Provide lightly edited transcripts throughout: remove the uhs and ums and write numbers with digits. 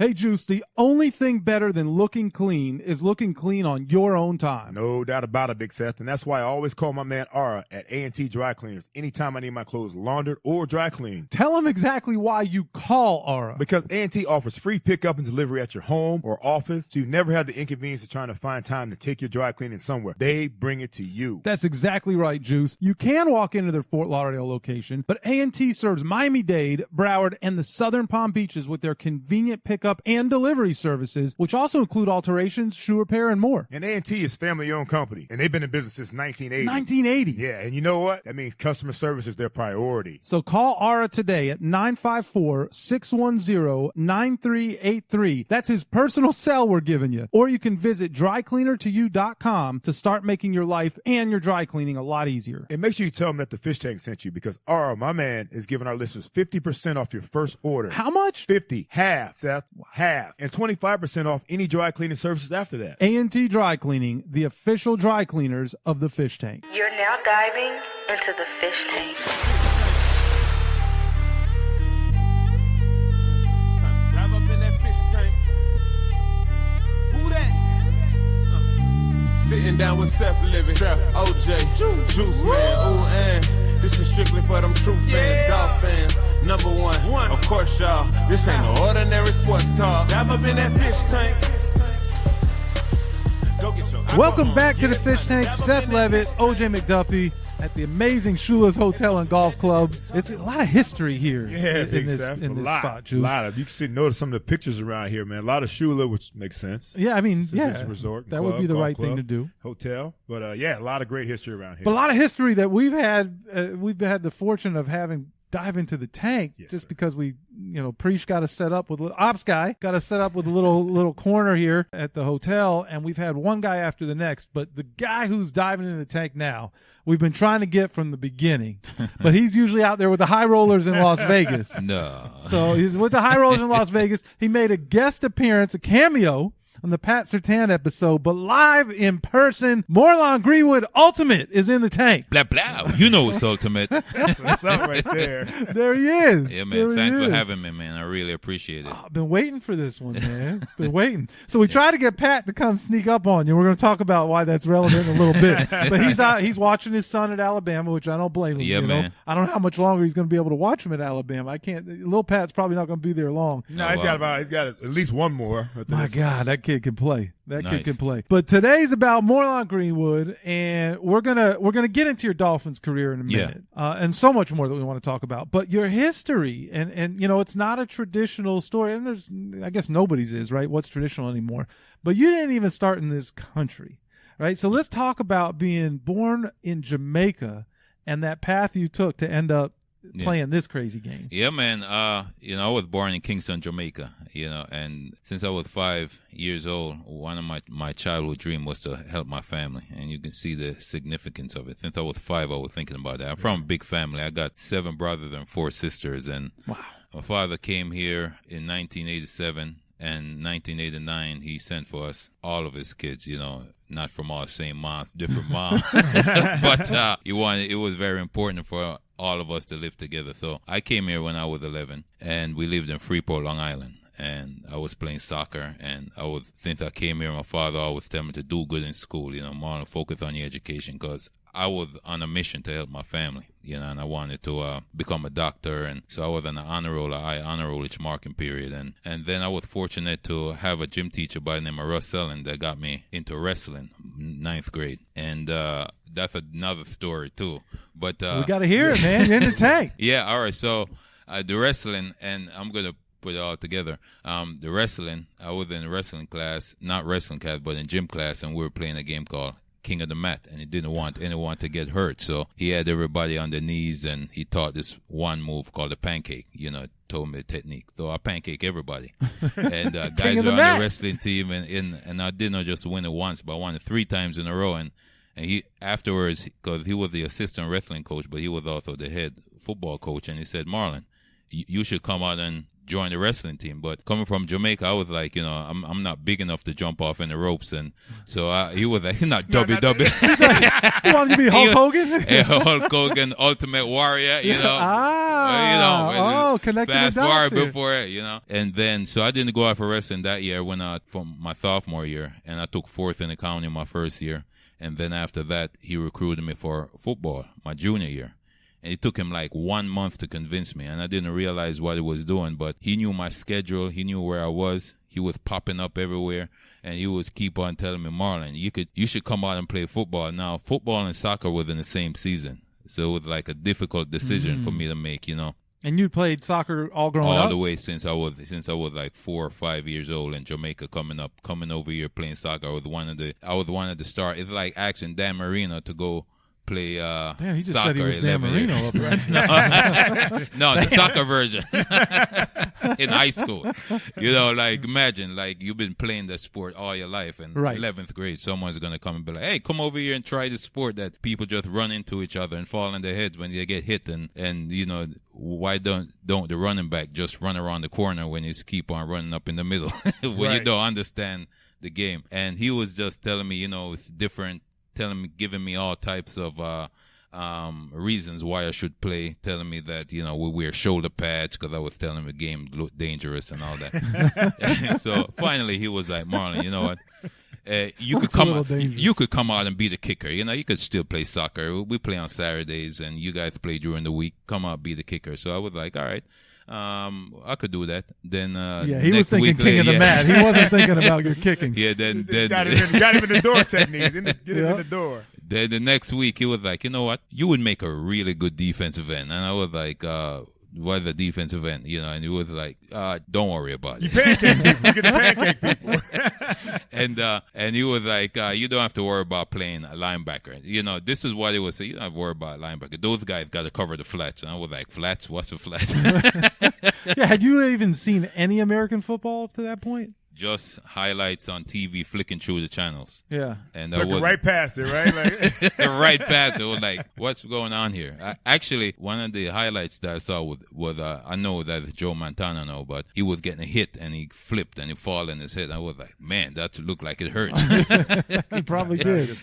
Hey, Juice, the only thing better than looking clean is looking clean on your own time. No doubt about it, Big Seth. And that's why I always call my man Ara at A&T Dry Cleaners anytime I need my clothes laundered or dry cleaned. Tell him exactly why you call Ara. Because A&T offers free pickup and delivery at your home or office, so you never have the inconvenience of trying to find time to take your dry cleaning somewhere. They bring it to you. That's exactly right, Juice. You can walk into their Fort Lauderdale location, but A&T serves Miami-Dade, Broward, and the Southern Palm Beaches with their convenient pickup and delivery services, which also include alterations, shoe repair, and more. And A&T is family-owned company, and they've been in business since 1980. 1980? Yeah, and you know what? That means customer service is their priority. So call Ara today at 954-610-9383. That's his personal cell we're giving you. Or you can visit drycleanertoyou.com to start making your life and your dry cleaning a lot easier. And make sure you tell them that the Fish Tank sent you, because Ara, my man, is giving our listeners 50% off your first order. How much? 50. Half, Seth. Wow. Half. And 25% off any dry cleaning services after that. A&T Dry Cleaning, the official dry cleaners of the Fish Tank. You're now diving into the Fish Tank. Dive up in that fish tank. Who that? Sitting down with Seth Living, OJ, Juice Man, ooh, and this is strictly for them true fans, Dolph fans. Number one, of course, y'all. This ain't no ordinary sports talk. Dive up in that fish tank. Go get your Welcome back to the Fish Tank. Seth Levitt, OJ McDuffie at the amazing Shula's Hotel and Golf Club. It's a lot of history here in this spot, Juice. A lot of. You can notice some of the pictures around here, man. A lot of Shula, which makes sense. Yeah, I mean, It's a resort, that club, would be the golf right club, thing to do. Hotel, but a lot of great history around here. But a lot of history that we've had the fortune of having dive into the tank, just because we, Preach got us set up with ops guy got us set up with a little corner here at the hotel, and we've had one guy after the next. But the guy who's diving into the tank now, we've been trying to get from the beginning, but he's usually out there with the high rollers in Las Vegas. No, so he's with the high rollers in Las Vegas. He made a guest appearance, a cameo, on the Pat Surtain episode, but live in person, Morlon Greenwood Ultimate is in the tank. Blah, blah. You know it's Ultimate. That's what's up right there. There he is. Yeah, man. Thanks for having me, man. I really appreciate it. I've been waiting for this one, man. Been waiting. So we tried to get Pat to come sneak up on you. We're going to talk about why that's relevant in a little bit. But he's watching his son at Alabama, which I don't blame him. Yeah, man. I don't know how much longer he's going to be able to watch him at Alabama. I can't. Little Pat's probably not going to be there long. No, he's got at least one more. My God, that kid can play. Kid can play. But today's about Morlon Greenwood, and we're gonna get into your Dolphins career in a minute, and so much more that we want to talk about. But your history, and it's not a traditional story, and I guess nobody's is, right? What's traditional anymore? But you didn't even start in this country, right? So let's talk about being born in Jamaica and that path you took to end up playing this crazy game. Yeah, man. I was born in Kingston, Jamaica, and since I was 5 years old, one of my childhood dream was to help my family, and you can see the significance of it. Since I was 5, I was thinking about that. I'm from a big family. I got 7 brothers and 4 sisters, and my father came here in 1987, and 1989, he sent for us, all of his kids, not from all the same moms, different moms, but it was very important for all of us to live together. So I came here when I was 11, and we lived in Freeport, Long Island. And I was playing soccer, and since I came here, my father always told me to do good in school, more focus on your education, because I was on a mission to help my family, and I wanted to become a doctor. And so I was on an honor roll each marking period. And then I was fortunate to have a gym teacher by the name of Russ Ellen that got me into wrestling, 9th grade. And that's another story, too. But we got to hear it, man. You're in the tank. Yeah, all right. So the wrestling, and I'm going to put it all together. The wrestling, I was in a wrestling class, not wrestling class, but in gym class, and we were playing a game called King of the Mat, and he didn't want anyone to get hurt. So he had everybody on their knees, and he taught this one move called the pancake, told me the technique. So I pancake everybody. And guys were on the wrestling team, and I didn't just win it once, but I won it 3 times in a row. And he afterwards, because he was the assistant wrestling coach, but he was also the head football coach, and he said, Marlon, you should come out and join the wrestling team. But coming from Jamaica, I was like, I'm not big enough to jump off in the ropes. And so he was like, not WWE. You wanted to be Hulk Hogan? Hulk Hogan, Ultimate Warrior, connecting fast the dots forward before it, And then, so I didn't go out for wrestling that year. I went out from my sophomore year, and I took 4th in the county my first year. And then after that, he recruited me for football my junior year. And it took him like 1 month to convince me, and I didn't realize what he was doing, but he knew my schedule. He knew where I was. He was popping up everywhere, and he was keep on telling me, Morlon, you should come out and play football. Now, football and soccer were in the same season, so it was like a difficult decision for me to make, And you played soccer all growing up? All the way since I was like 4 or 5 years old in Jamaica, coming over here playing soccer. I was one of the start. It's like asking Dan Marino to go play Damn, he just soccer. said he was Dan Marino up there. No, the soccer version in high school. Like imagine, like you've been playing that sport all your life, and 11th grade, someone's gonna come and be like, "Hey, come over here and try the sport that people just run into each other and fall on their heads when they get hit." And why don't the running back just run around the corner when you keep on running up in the middle when you don't understand the game? And he was just telling me, it's different. Giving me all types of reasons why I should play, telling me that, we wear shoulder pads because I was telling him the game looked dangerous and all that. So finally he was like, Morlon, you know what? You could come out and be the kicker. You could still play soccer. We play on Saturdays and you guys play during the week. Come out, be the kicker. So I was like, all right. I could do that. Then he was thinking king of the mat. He wasn't thinking about your kicking. Yeah, then got him in the door technique. Get him in the door. Then the next week he was like, you know what? You would make a really good defensive end. And I was like, what the defensive end? And he was like, don't worry about it. You pancake people. You get the pancake people. And he was like, you don't have to worry about playing a linebacker. This is what he would say. You don't have to worry about linebacker. Those guys got to cover the flats. And I was like, flats? What's a flat? Yeah, had you even seen any American football up to that point? Just highlights on TV, flicking through the channels. Yeah. And right past it, right? Right past it. I was like, what's going on here? Actually, one of the highlights that I saw was I know that Joe Montana know, but he was getting a hit and he flipped and he fall in his head. I was like, man, that looked like it hurts. He probably did.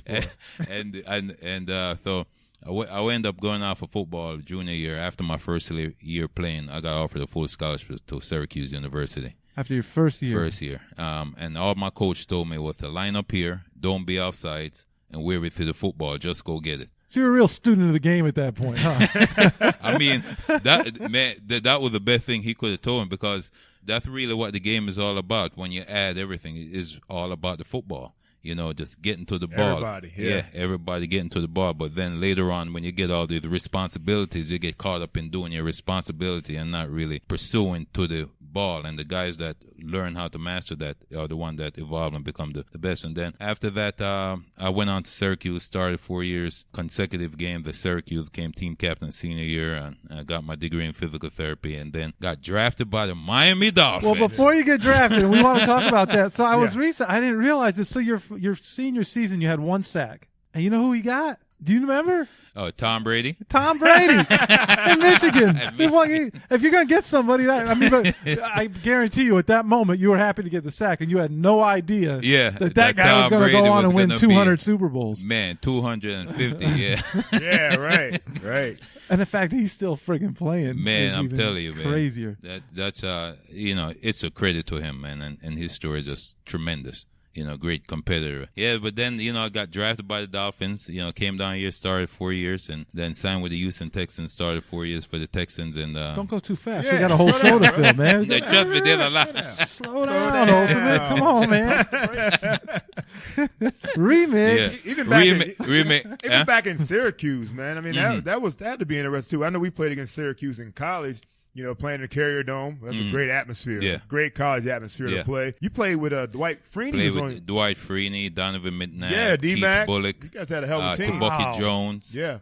So I ended up going out for football junior year. After my first year playing, I got offered a full scholarship to Syracuse University. After your first year? First year. And all my coach told me was to line up here, don't be offsides, and wear it to the football. Just go get it. So you're a real student of the game at that point, huh? I mean, that was the best thing he could have told him, because that's really what the game is all about. When you add everything, it is all about the football. Just getting to the ball. Everybody getting to the ball. But then later on, when you get all the responsibilities, you get caught up in doing your responsibility and not really pursuing to the ball. And the guys that learn how to master that are the one that evolve and become the best. And then after that, I went on to Syracuse, started 4 years consecutive games at Syracuse, became team captain senior year, and I got my degree in physical therapy, and then got drafted by the Miami Dolphins. Well, before you get drafted, we want to talk about that. So I didn't realize this. So your senior season, you had 1 sack. And you know who he got? Do you remember? Oh, Tom Brady. Tom Brady in Michigan. If you're going to get somebody, but I guarantee you at that moment you were happy to get the sack, and you had no idea that guy was going to go on and win 200 Super Bowls. Man, 250, yeah. Yeah, right. And the fact that he's still friggin' playing, man, I'm telling you, man, crazier. That's it's a credit to him, man, and his story is just tremendous. Great competitor. Yeah, but then, I got drafted by the Dolphins, came down here, started 4 years, and then signed with the Houston Texans, started 4 years for the Texans. And don't go too fast. Yeah. We got a whole show to fill, man. They just did a lot. Slow down, Ultimate. Come on, man. Remix. Yeah. Even back in Syracuse, man. I mean, that had to be interesting, too. I know we played against Syracuse in college. Playing in the Carrier Dome. That's a great atmosphere. Yeah. Great college atmosphere to play. You played with Dwight Freeney. Played with Dwight Freeney, Donovan McNabb, Keith Bullock. You guys had a hell of a team. Tabaki Jones. Yeah.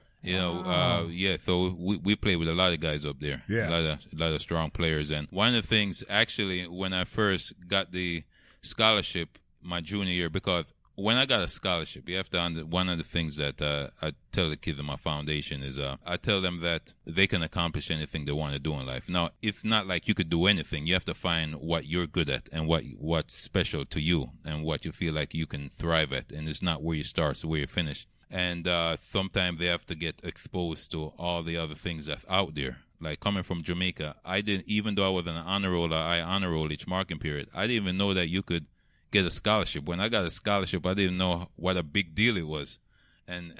So we played with a lot of guys up there. Yeah. A lot of strong players. And one of the things, actually, when I first got the scholarship my junior year, because when I got a scholarship, you have to one of the things that I tell the kids in my foundation is I tell them that they can accomplish anything they want to do in life. Now, it's not like you could do anything. You have to find what you're good at and what's special to you and what you feel like you can thrive at. And it's not where you start, it's where you finish. And sometimes they have to get exposed to all the other things that's out there. Like coming from Jamaica, even though I was an honor roll, I honor roll each marking period, I didn't even know that you could get a scholarship. When I got a scholarship, I didn't know what a big deal it was. And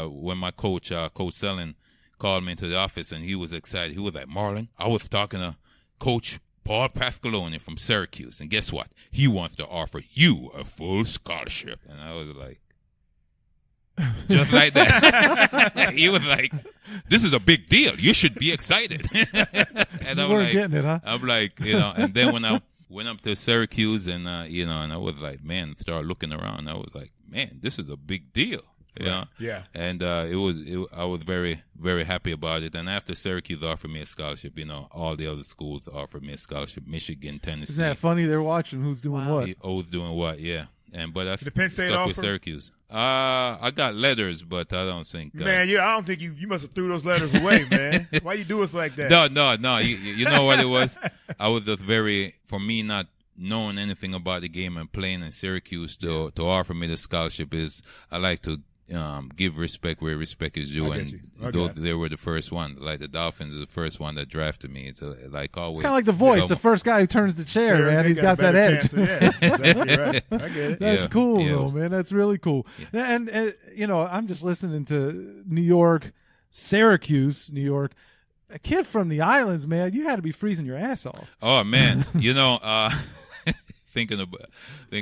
when my coach, Coach Sellin, called me into the office and he was excited, he was like, Morlon, I was talking to Coach Paul Pascaloni from Syracuse, and guess what? He wants to offer you a full scholarship. And I was like, just like that. He was like, this is a big deal. You should be excited. And you weren't getting it, huh? I'm like, and then when I went up to Syracuse and, and I was like, man, started looking around. I was like, man, this is a big deal. Yeah. And I was very, very happy about it. And after Syracuse offered me a scholarship, all the other schools offered me a scholarship. Michigan, Tennessee. Isn't that funny? They're watching who's doing what. Who's doing what, yeah. But I the Penn State stuck offer? with Syracuse. I got letters, but I don't think. Man, I don't think you must have threw those letters away, man. Why you do us like that? No. You know what it was? I was just for me not knowing anything about the game and playing in Syracuse to offer me the scholarship is I like to give respect where respect is due, and they were the first one. Like the Dolphins are the first one that drafted me. It's like always. It's kind of like The Voice, the first guy who turns the chair, man. He's got that edge. Exactly right. I get it. That's cool, though, man. That's really cool. Yeah. And I'm just listening to New York, Syracuse, New York. A kid from the islands, man. You had to be freezing your ass off. Oh man, Thinking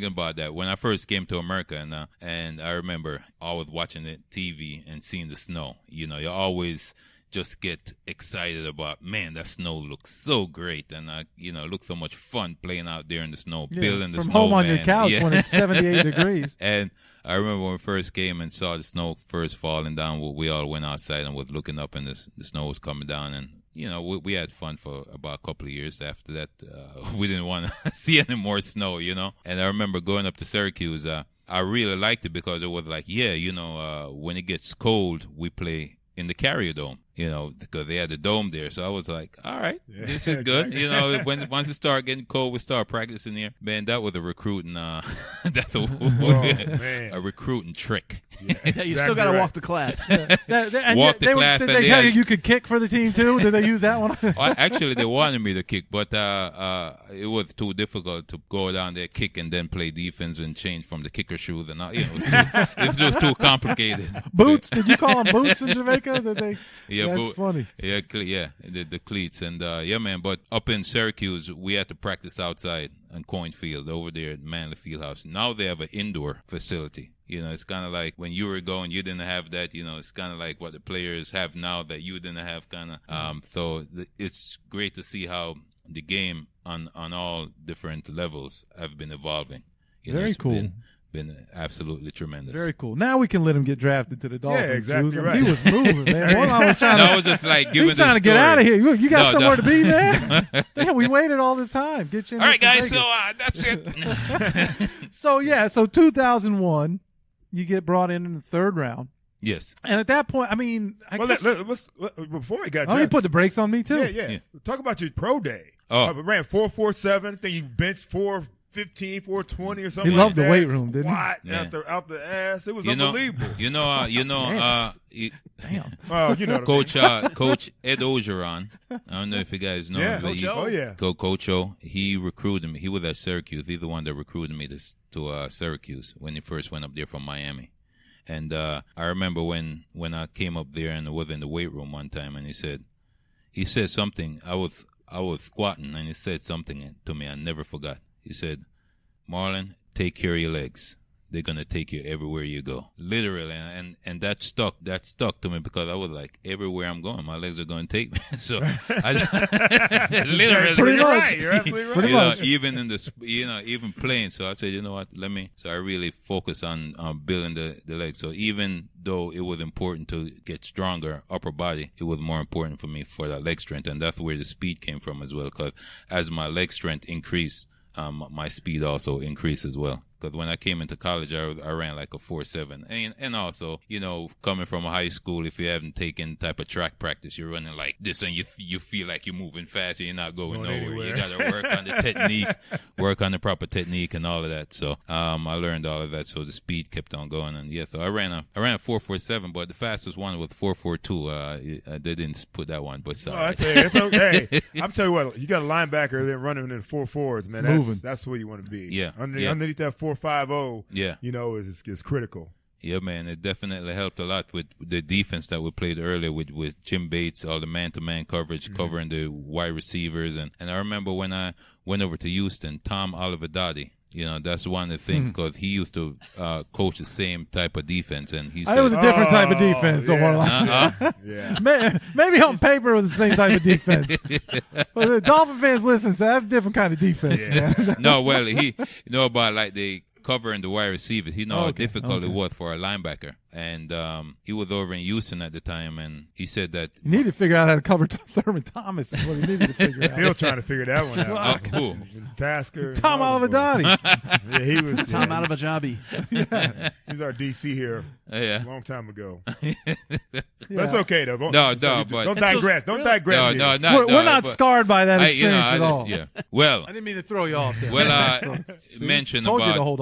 about that when I first came to America, and I remember I was watching the TV and seeing the snow. You always just get excited about, man, that snow looks so great, and looks so much fun playing out there in the snow, building the from snowman. Home on your couch when it's 78 degrees. And I remember when we first came and saw the snow first falling down, we all went outside and was looking up, and the snow was coming down, and we had fun for about a couple of years. After that, we didn't want to see any more snow, And I remember going up to Syracuse. I really liked it because it was like, when it gets cold, we play in the Carrier Dome, because they had the dome there. So I was like, all right, this is good. Once it started getting cold, we start practicing there. Man, that was a recruiting, a recruiting trick. Yeah, you still got to walk to class. Walk to class. Did they tell you could kick for the team too? Did they use that one? Actually, they wanted me to kick, but it was too difficult to go down there, kick, and then play defense and change from the kicker shoes. And it was too complicated. Boots? Did you call them boots in Jamaica? That's funny. Yeah, the cleats. And, man, but up in Syracuse, we had to practice outside on Coyne Field over there at Manley Fieldhouse. Now they have an indoor facility. It's kind of like when you were going, you didn't have that. It's kind of like what the players have now that you didn't have. So it's great to see how the game on all different levels have been evolving. Very cool. Been absolutely tremendous. Very cool. Now we can let him get drafted to the Dolphins. Yeah, exactly right. He was moving, man. I was just like giving he's trying to get out of here. You got somewhere to be, man. Yeah, we waited all this time. Get you in. All right, guys. So that's it. So 2001, you get brought in the third round. Yes. And at that point, I mean, before we got you put the brakes on me too. Yeah. Talk about your pro day. Oh, I ran 4.47. Then you benched 4.15, 4.20 or something. He loved the weight room, didn't he? Out the ass. It was unbelievable. Damn. Coach Ed Ogeron. I don't know if you guys know him. Coach O. Coach O. He recruited me. He was at Syracuse. He's the one that recruited me to Syracuse when he first went up there from Miami. And I remember when I came up there and was in the weight room one time, and he said something. I was squatting, and he said something to me I never forgot. He said, Morlon, take care of your legs. They're going to take you everywhere you go. Literally. And that stuck to me because I was like, everywhere I'm going, my legs are going to take me. So I literally. Pretty much. You're absolutely right. Pretty much. Even in even playing. So I said, you know what, so I really focus on building the legs. So even though it was important to get stronger upper body, it was more important for me for that leg strength. And that's where the speed came from as well. Because as my leg strength increased, my speed also increased as well. Because when I came into college, I ran like a 4.7. And also, coming from a high school, if you haven't taken type of track practice, you're running like this, and you feel like you're moving fast and you're not going nowhere. Anywhere. You got to work on the technique, work on the proper technique and all of that. So I learned all of that. So the speed kept on going. And so I ran a 4.47, but the fastest one was 4.42. They didn't put that one, but sorry. It's okay. I'm telling you what, you got a linebacker then running in 4.4s, man. That's where you want to be. Yeah. Underneath that 4.50, yeah, is critical. Yeah, man, it definitely helped a lot with the defense that we played earlier with Jim Bates, all the man-to-man coverage, covering the wide receivers. And I remember when I went over to Houston, Tom Olivadotti, that's one of the things, because he used to coach the same type of defense. And he said, it was a different type of defense. Yeah. Maybe on paper it was the same type of defense. But the Dolphin fans listen, so that's a different kind of defense, man. No, well, he about like the covering the wide receivers. He know how difficult it was for a linebacker. And he was over in Houston at the time, and he said that he needed to figure out how to cover Thurman Thomas is what he needed to figure out. Still trying to figure that one out. Who? Tasker. Tom Olivadotti. Yeah, he was Tom Olivadotti. Yeah. He's our DC here. Yeah. A long time ago. But it's okay though. But don't digress. Don't digress. We're not scarred by that experience at all. Yeah. Well, I didn't mean to throw you off there. Well, mentioned about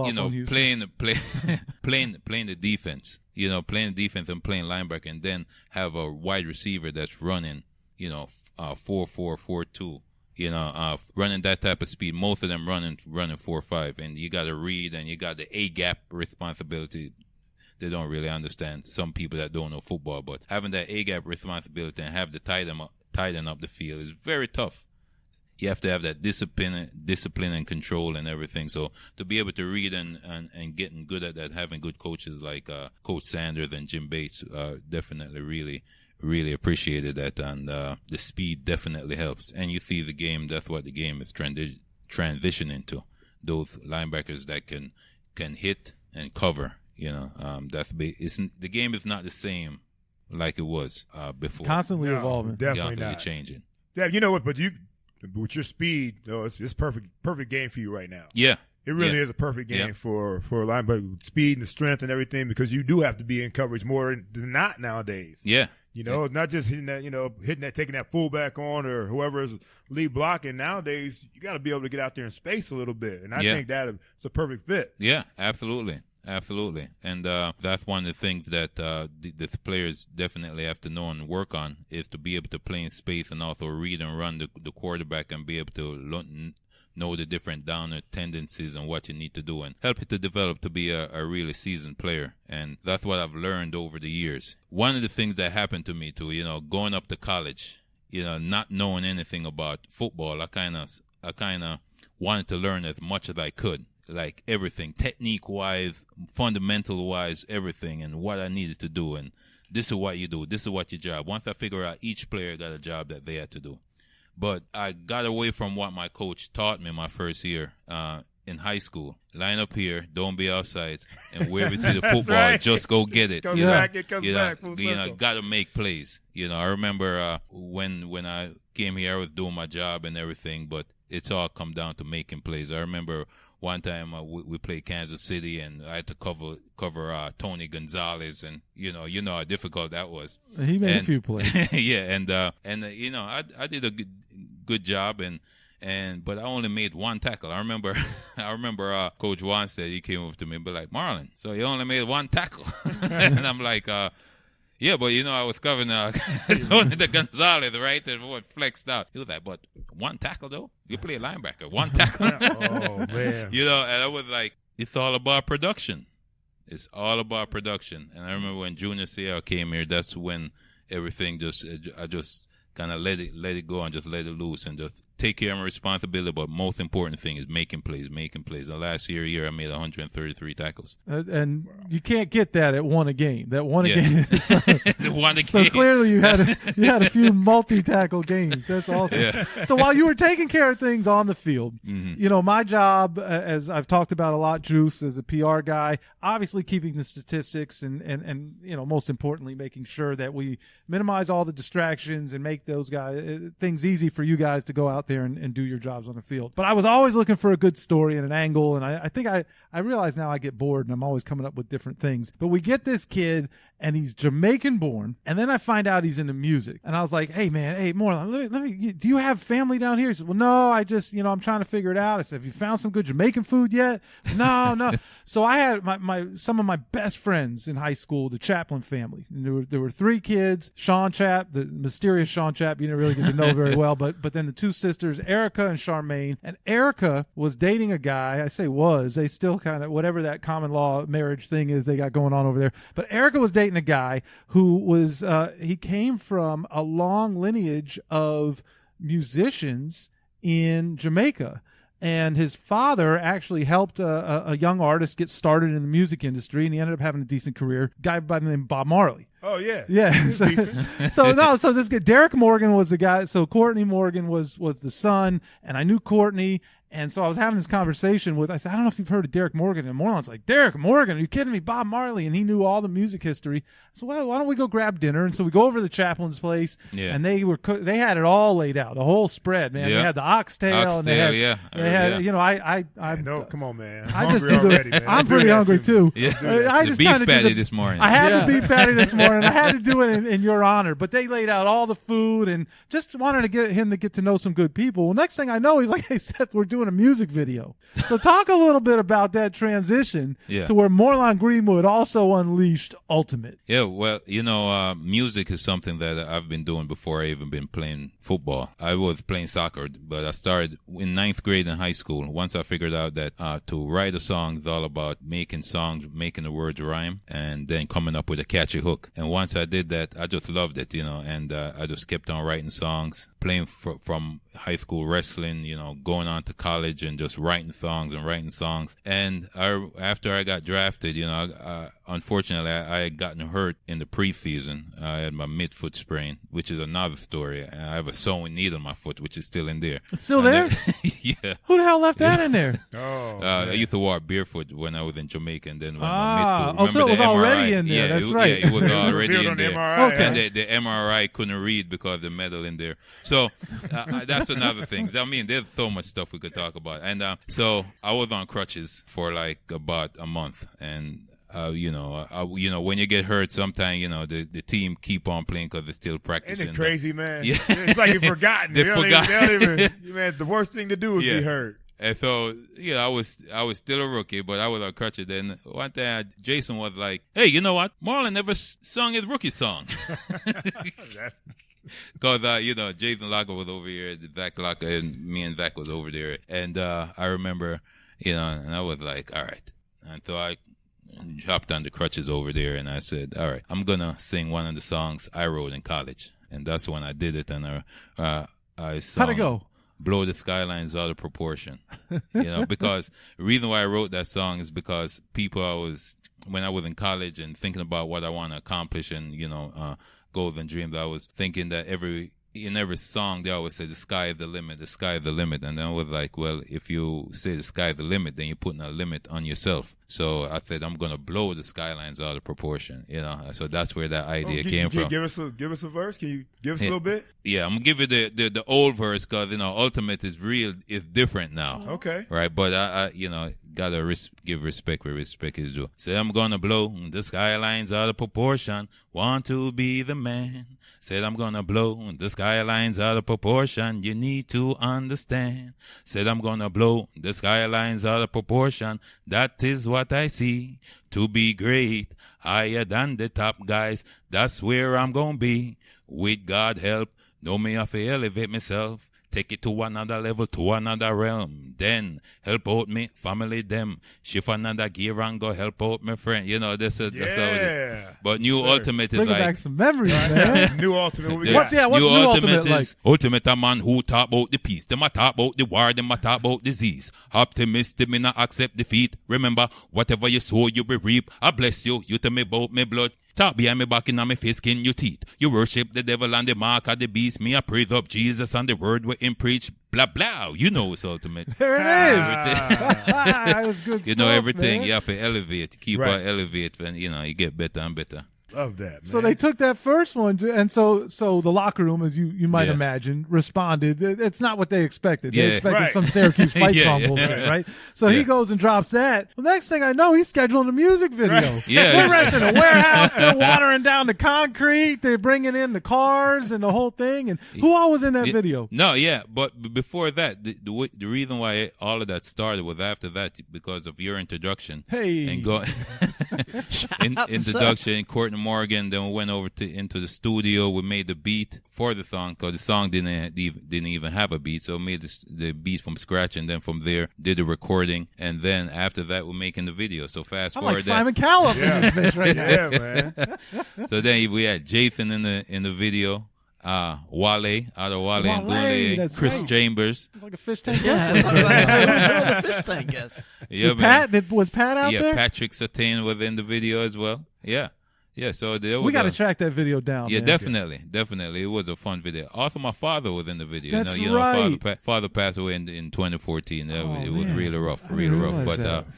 playing the defense. Playing defense and playing linebacker, and then have a wide receiver that's running, 4.4, 4.2, running that type of speed. Most of them running 4.5, and you got to read, and you got the A-gap responsibility. They don't really understand. Some people that don't know football, but having that A-gap responsibility and have to tighten up the field is very tough. You have to have that discipline and control and everything. So to be able to read and getting good at that, having good coaches like Coach Sanders and Jim Bates, definitely really appreciated that. And the speed definitely helps. And you see the game, that's what the game is transitioning to. Those linebackers that can hit and cover. The game is not the same like it was before. Constantly evolving. Definitely not changing. Yeah, you know what? But with your speed, it's perfect game for you right now. Yeah. It really is a perfect game for a linebacker with speed and the strength and everything, because you do have to be in coverage more than not nowadays. Yeah. Not just hitting that, taking that fullback on or whoever is lead blocking. Nowadays, you got to be able to get out there in space a little bit. And I think that it's a perfect fit. Yeah, absolutely. Absolutely. And that's one of the things that the players definitely have to know and work on, is to be able to play in space and also read and run the quarterback and be able to know the different downer tendencies and what you need to do and help you to develop to be a really seasoned player. And that's what I've learned over the years. One of the things that happened to me too, going up to college, not knowing anything about football, I kind of wanted to learn as much as I could. Like everything, technique-wise, fundamental-wise, everything, and what I needed to do. And this is what you do. This is what your job. Once I figure out, each player got a job that they had to do. But I got away from what my coach taught me my first year in high school. Line up here, don't be outside, and where we see the football, right. Just go get it. Comes back, it comes back. Got to make plays. I remember when I came here, I was doing my job and everything, but it's all come down to making plays. I remember one time we played Kansas City, and I had to cover Tony Gonzalez, and you know how difficult that was. He made a few plays. Yeah, and I did a good job, but I only made one tackle. I remember Coach Juan said, he came over to me and be like, Morlon, so you only made one tackle, and I'm like, yeah, but I was covering Tony Gonzalez, right? And what flexed out. He was like, but one tackle though? You play linebacker, one tackle. Oh man. And I was like, it's all about production. It's all about production. And I remember when Junior Seau came here, that's when everything I just kind of let it go and just let it loose and just take care of my responsibility. But most important thing is making plays. The last year I made 133 tackles. And you can't get that at one a game. That one a game. So clearly you had a few multi-tackle games. That's awesome. Yeah. So while you were taking care of things on the field, my job, as I've talked about a lot, Juice, as a PR guy, obviously keeping the statistics and most importantly, making sure that we minimize all the distractions and make those things easy for you guys to go out there there and do your jobs on the field. But I was always looking for a good story and an angle, and I think I realize now I get bored and I'm always coming up with different things. But we get this kid, and he's Jamaican born, and then I find out he's into music. And I was like, hey, man, Morlon, let me, do you have family down here? He said, well, no, I just, I'm trying to figure it out. I said, have you found some good Jamaican food yet? No. So I had some of my best friends in high school, the Chaplin family. And there were 3 kids, Sean Chap, the mysterious Sean Chap, you didn't really get to know very well, but then the 2 sisters, Erica and Charmaine. And Erica was dating a guy, I say was, they still kind of, whatever that common law marriage thing is they got going on over there. But Erica was dating a guy who was, he came from a long lineage of musicians in Jamaica. And his father actually helped a young artist get started in the music industry, and he ended up having a decent career. A guy by the name of Bob Marley. Oh, yeah. Yeah. So this guy, Derek Morgan was the guy. So Courtney Morgan was the son, and I knew Courtney. And so I was having this conversation I said, I don't know if you've heard of Derek Morgan. And Morlon's like, Derek Morgan, are you kidding me? Bob Marley. And he knew all the music history. So why don't we go grab dinner? And so we go over to the Chaplain's place, and they had it all laid out, the whole spread, man. Yeah. They had the oxtail. And they had, come on, man. I'm pretty hungry too. Yeah. I just beef patty this morning. I had the beef patty this morning. I had to do it in your honor. But they laid out all the food and just wanted to get him to get to know some good people. Well, next thing I know, he's like, hey, Seth, we're doing a music video. So talk a little bit about that transition to where Morlon Greenwood also unleashed Ultimate. Yeah, well, music is something that I've been doing before I even been playing football. I was playing soccer, but I started in 9th grade in high school. Once I figured out that to write a song is all about making songs, making the words rhyme, and then coming up with a catchy hook. And once I did that, I just loved it, and I just kept on writing songs, playing from high school wrestling, going on to college and just writing songs. And after I got drafted, unfortunately, I had gotten hurt in the preseason. I had my midfoot sprain, which is another story. I have a sewing needle in my foot, which is still in there. It's still there? Yeah. Who the hell left that in there? I used to walk barefoot when I was in Jamaica, and then when my midfoot. So it was already in there. Yeah, that's right. Yeah, it was already in there. MRI, okay. And the MRI couldn't read because of the metal in there. So that's another thing. I mean, there's so much stuff we could talk about. And so I was on crutches for like about a month, and when you get hurt, sometimes the team keep on playing because they're still practicing. Isn't it crazy, man? Yeah. It's like you've forgotten. They forgot. Man, the worst thing to do is be hurt. And so, I was still a rookie, but I was on crutches. Then one day, Jason was like, "Hey, you know what? Marlon never sung his rookie song." Because, Jason Locker was over here, Zach Locker, and me and Zach was over there. And I remember, and I was like, all right. And so I hopped on the crutches over there, and I said, all right, I'm going to sing one of the songs I wrote in college. And that's when I did it. And I sang. How'd it go? Blow the Skylines Out of Proportion. Because the reason why I wrote that song is because when I was in college and thinking about what I want to accomplish and, goals and dreams, I was thinking that in every song they always say the sky is the limit, the sky is the limit. And then I was like, well, if you say the sky is the limit, then you're putting a limit on yourself. So I said, I'm going to blow the skylines out of proportion, So that's where that idea came from. Give us a verse? Can you give us a little bit? Yeah, I'm going to give you the old verse because, Ultimate is different now. Okay. Right, but I got to give respect where respect is due. Say, I'm going to blow the skylines out of proportion, want to be the man. Said, I'm going to blow the skylines out of proportion, you need to understand. Said, I'm going to blow the skylines out of proportion, that is what I see. To be great, higher than the top guys, that's where I'm going to be. With God help, know me have to elevate myself. Take it to another level, to another realm. Then help out me, family them. Shift another gear and go help out my friend. That's how it is. But New Ultimate is bringing like back some memories, man. New Ultimate. What's New Ultimate like? Ultimate a man who talk about the peace. Them a talk about the war. Them a talk about disease. Optimist, them not accept defeat. Remember, whatever you sow, you will reap. I bless you. You tell me about my blood. Talk behind me back in my face, skin your teeth. You worship the devil and the mark of the beast. Me, I praise up Jesus and the word we him preach. Blah, blah. It's Ultimate. There it is. That was good stuff, everything. man. You have to elevate. Keep on elevate when, you get better and better. Love that, man. So they took that first one, and so the locker room, as you might imagine, responded. It's not what they expected. They expected some Syracuse fight song bullshit, right? So he goes and drops that. Well, next thing I know, he's scheduling a music video. Right. We're renting a warehouse. They're watering down the concrete. They're bringing in the cars and the whole thing. And who all was in that video? No, but before that, the reason why all of that started was after that because of your introduction. Hey, and go introduction, Courtney Morgan. Then we went over into the studio. We made the beat for the song because the song didn't even have a beat, so we made the beat from scratch, and then from there did the recording, and then after that we're making the video. So fast forward, like Simon Cowell in this bitch right now. Yeah, man. So then we had Jathan in the video. Wale, out of Wale and Boone, Chris right. Chambers. It's like a fish tank. The fish tank guess. Yeah, was Pat out there? Yeah, Patrick Surtain was in the video as well. Yeah. So we got to track that video down. Yeah, man. definitely. It was a fun video. Also, my father was in the video. That's right. Father passed away in 2014. It was really rough,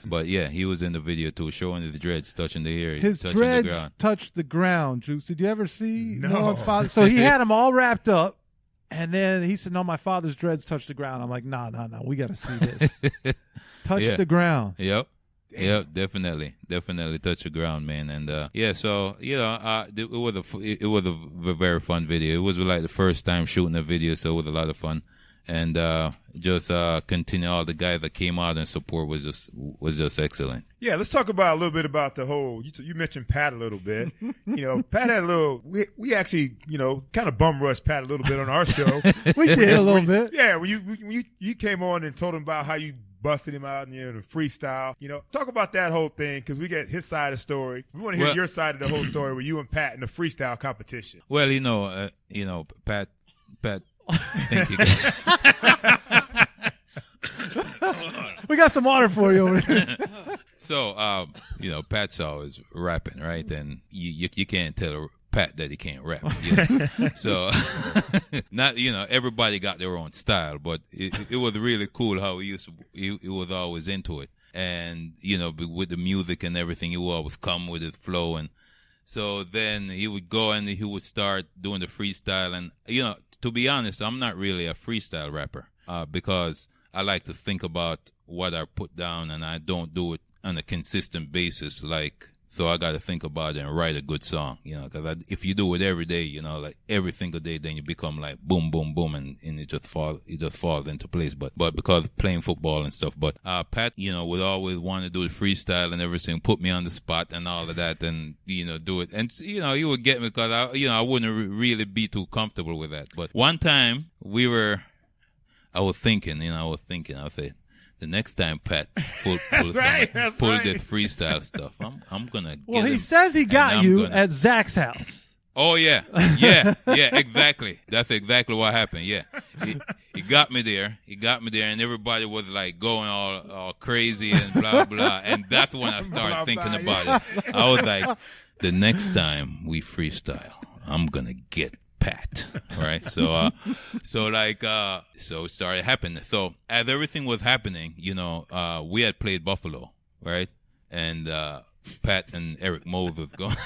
But yeah, he was in the video too, showing his dreads touching the air. His touching dreads the ground. touched the ground. Juice, did you ever see No. father? So he had them all wrapped up, and then he said, "No, my father's dreads touched the ground." I'm like, "No, we got to see this." Touch the ground. Yep. Yeah, definitely touch the ground, man, and so it was a very fun video. It was like the first time shooting a video, so it was a lot of fun, and just continue. All the guys that came out and support was just excellent. Yeah, let's talk about a little bit about the whole. You mentioned Pat a little bit. Pat had a little. We actually kind of bum rushed Pat a little bit on our show. We did a little bit. Yeah, when you came on and told him about how you busted him out in the freestyle. Talk about that whole thing because we get his side of the story. We want to hear your side of the whole story with you and Pat in the freestyle competition. Well, Pat. Thank you. We got some water for you over here. So, Pat's always rapping, right? And you can't tell Pat that he can't rap. So, not everybody got their own style, but it was really cool how he was always into it, and with the music and everything, he would always come with his flow, and so then he would go and he would start doing the freestyle, and to be honest, I'm not really a freestyle rapper because I like to think about what I put down, and I don't do it on a consistent basis so I got to think about it and write a good song, because if you do it every day, like every single day, then you become like boom, boom, boom, and it just falls into place. But because playing football and stuff, but Pat, would always want to do the freestyle and everything, put me on the spot and all of that, and do it, and he would get me because I wouldn't really be too comfortable with that. But one time I was thinking, I said, the next time Pat pull this freestyle stuff, I'm gonna. He says he got you at Zach's house. Oh yeah, exactly. That's exactly what happened. Yeah, he got me there. And everybody was like going all crazy and blah blah. And that's when I started thinking about it. I was like, the next time we freestyle, I'm gonna get Pat, right? So it started happening. So as everything was happening, we had played Buffalo, right? And Pat and Eric Mose was going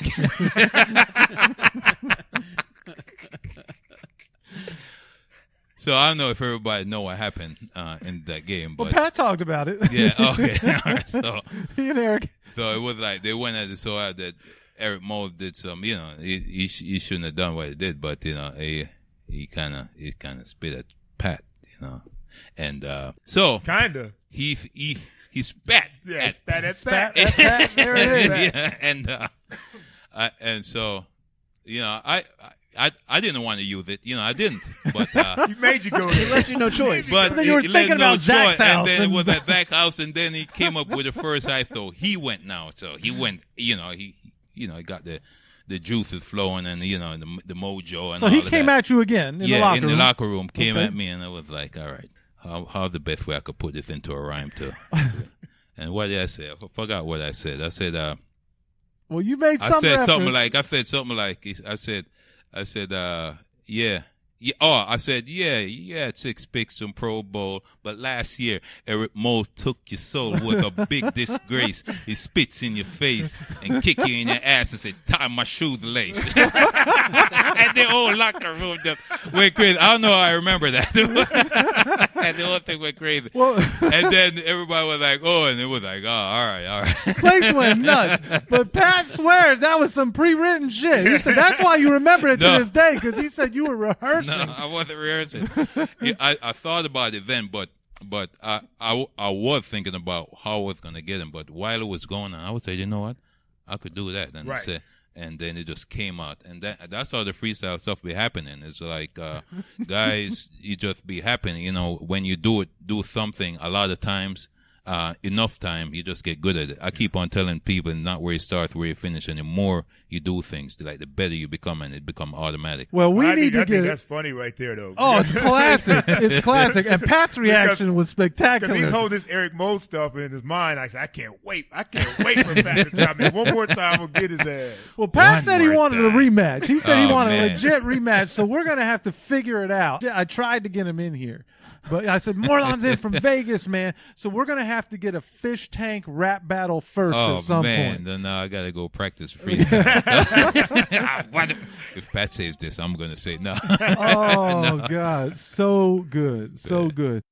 So I don't know if everybody know what happened in that game. But Pat talked about it. Yeah, okay. All right, so he and Eric. So it was like they went at it so hard that Eric Mose did some, he shouldn't have done what he did, but he kind of spit at Pat, and so kinda he spat. Yeah, spat at Pat. There it is. Yeah, and so I didn't want to use it, I didn't, but he made you go. He left you no choice. But then you were thinking about Zach's house, and then it was at Zach's house, and then he came up with the first hype, so he went now. So he went, he got the juices flowing and the mojo and so all he of came that. at you again in the locker room. in the locker room, came at me, and I was like, all right, how's the best way I could put this into a rhyme to and what did I say? I forgot what I said. I said, you made some I said reference. something like, yeah, Yeah, oh, I said, you had 6 picks in Pro Bowl, but last year, Eric Moe took your soul with a big disgrace. He spits in your face and kick you in your ass and said, tie my shoelace. And the whole locker room just went crazy. I don't know how I remember that. And the whole thing went crazy. Well, and then everybody was like, oh, and it was like, oh, all right. Place went nuts. But Pat swears that was some pre-written shit. He said that's why you remember it to this day, because he said you were rehearsing. No, I wasn't rehearsing. I thought about it then, but I was thinking about how I was going to get him. But while it was going on, I would say, you know what? I could do that. And then it just came out. And that's how the freestyle stuff be happening. It's like, guys, you just be happening. You know, when you do something a lot of times, enough time, you just get good at it. I keep on telling people, not where you start, where you finish, and the more you do things, like the better you become, and it become automatic. Well, I think that's funny right there, though. Oh, it's classic. It's classic. And Pat's reaction was spectacular. Because he's holding this Eric Moe stuff in his mind. I said, I can't wait for Pat to try me. One more time, we'll get his ass. Well, Pat said he wanted a rematch. He said he wanted a legit rematch, so we're going to have to figure it out. I tried to get him in here. But I said, Morlon's in from Vegas, man. So we're going to have to get a fish tank rap battle first at some point. Then I got to go practice freestyle. If Pat says this, I'm going to say no. Oh, no. God. So good. So good.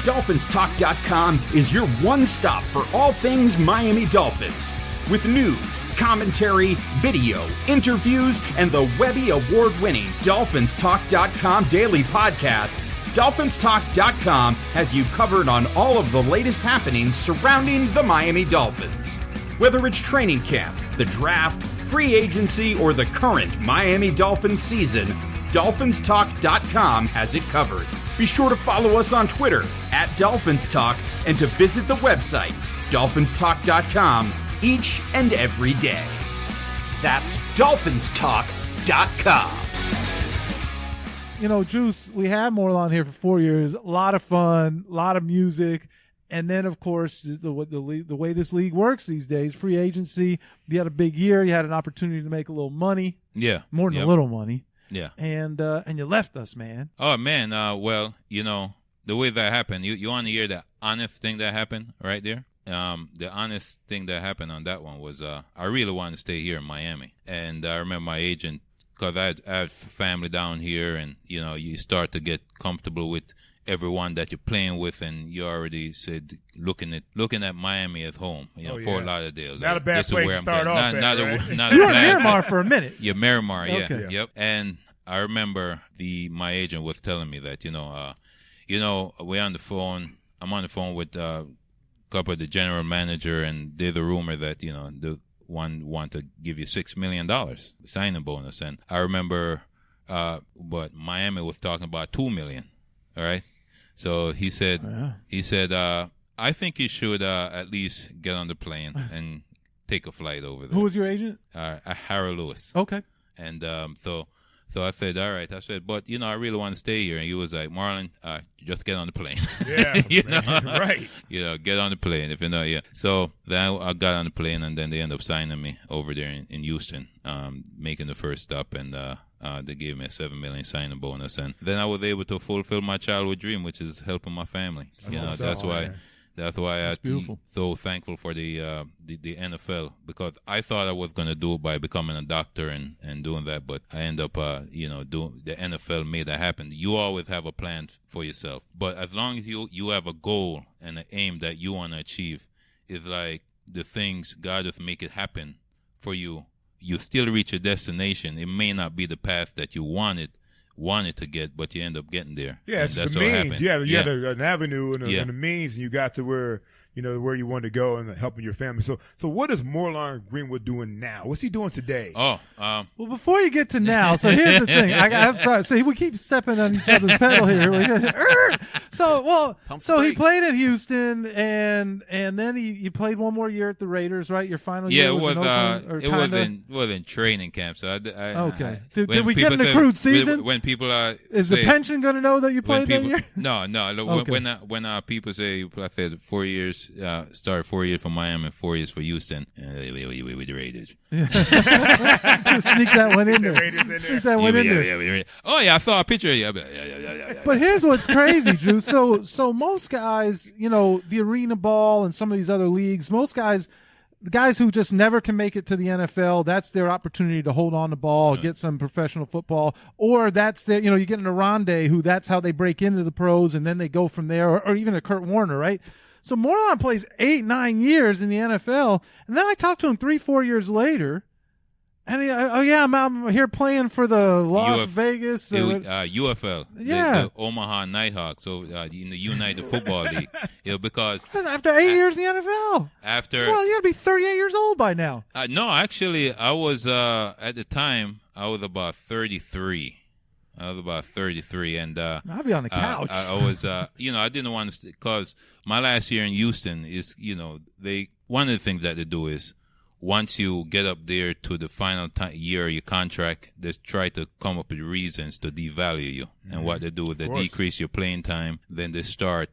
DolphinsTalk.com is your one stop for all things Miami Dolphins. With news, commentary, video, interviews, and the Webby Award-winning DolphinsTalk.com daily podcast, DolphinsTalk.com has you covered on all of the latest happenings surrounding the Miami Dolphins. Whether it's training camp, the draft, free agency, or the current Miami Dolphins season, DolphinsTalk.com has it covered. Be sure to follow us on Twitter @DolphinsTalk and to visit the website, DolphinsTalk.com, each and every day. That's DolphinsTalk.com. You know, Juice, we had Morlon here for 4 years. A lot of fun, a lot of music. And then, of course, the way this league works these days, free agency. You had a big year. You had an opportunity to make a little money. Yeah. More than a little money. Yeah. And you left us, man. Oh, man. Well, you know, the way that happened, you want to hear the honest thing that happened right there? The honest thing that happened on that one was I really wanted to stay here in Miami. And I remember my agent, because I had family down here, and, you know, you start to get comfortable with everyone that you're playing with, and you already said looking at Miami as home, you know, Fort Lauderdale. Not a bad place to start off at, right? You were in Miramar for a minute. Yeah, Miramar, yeah. Okay. Yep. And I remember my agent was telling me that, we're on the phone. I'm on the phone with couple of the general manager, and there's a rumor that, the one want to give you $6 million signing bonus. And I remember, but Miami was talking about $2 million. All right. So he said, I think you should at least get on the plane and take a flight over there. Who was your agent? Harold Lewis. Okay. And so I said, all right. I said, but, I really want to stay here. And he was like, Morlon, just get on the plane. Yeah, right. Get on the plane, if you know, yeah. So then I got on the plane, and then they ended up signing me over there in Houston, making the first stop, and they gave me a $7 million signing bonus. And then I was able to fulfill my childhood dream, which is helping my family. That's why I'm so thankful for the NFL, because I thought I was going to do it by becoming a doctor and doing that, but I end up, doing the NFL made that happen. You always have a plan for yourself, but as long as you have a goal and an aim that you want to achieve, it's like the things God just make it happen for you. You still reach your destination. It may not be the path that you wanted to get, but you end up getting there. Yeah, it's that's the means. You had an avenue and a means, and you got to where where you wanted to go and helping your family. So what is Morlon Greenwood doing now? What's he doing today? Well, before you get to now, so here's the thing. I'm sorry. So we keep stepping on each other's pedal here. So he played at Houston, and then he played one more year at the Raiders, right? Your final year was in Oakland, it wasn't training camp. So okay. Did we get an accrued season? When people is the pension going to know that you played that year? No. Okay. When people say I played 4 years years. Started 4 years for Miami, 4 years for Houston. With the Raiders. Sneak that one in there. Sneak that one in there. Oh yeah, I saw a picture. Yeah. But here's what's crazy, Drew. So most guys, the arena ball and some of these other leagues, most guys. The guys who just never can make it to the NFL, that's their opportunity to hold on the ball, get some professional football, or that's you get an Arande who that's how they break into the pros and then they go from there, or even a Kurt Warner, right? So Morlon plays 8-9 years in the NFL, and then I talked to him 3-4 years later, and I'm here playing for the Las Vegas. UFL, the Omaha Nighthawks, so in the United Football League. Because after 8 years in the NFL, you got to be 38 years old by now. No, actually, I was at the time I was about 33. And I'll be on the couch. I was, I didn't want to, because my last year in Houston is, one of the things that they do is, once you get up there to the final year of your contract, they try to come up with reasons to devalue you. Mm-hmm. And what they do is they decrease your playing time. Then they start